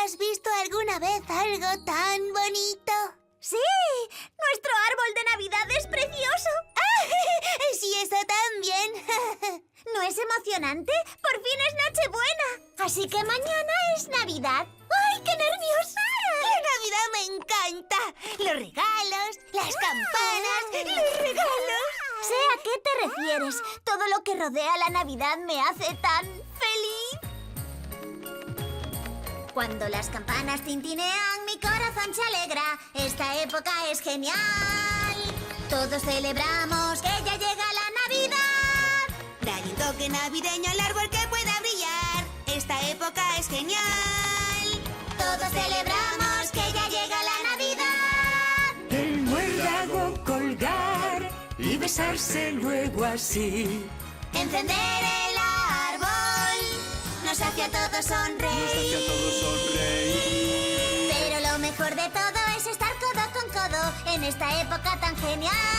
¿Has visto alguna vez algo tan bonito? ¡Sí! ¡Nuestro árbol de Navidad es precioso! Sí, eso también. ¿No es emocionante? ¡Por fin es Nochebuena! Así que mañana es Navidad. ¡Ay, qué nerviosa! La Navidad me encanta. Los regalos, las campanas, los regalos. Sé a qué te refieres. Todo lo que rodea la Navidad me hace tan feliz. Cuando las campanas tintinean, mi corazón se alegra. Esta época es genial. Todos celebramos que ya llega la Navidad. Dale un toque navideño al árbol que pueda brillar. Esta época es genial. Todos celebramos que ya llega la Navidad. El muérdago colgar y besarse luego así. Encender el árbol nos hace a todos sonreír. Pero lo mejor de todo es estar codo con codo en esta época tan genial.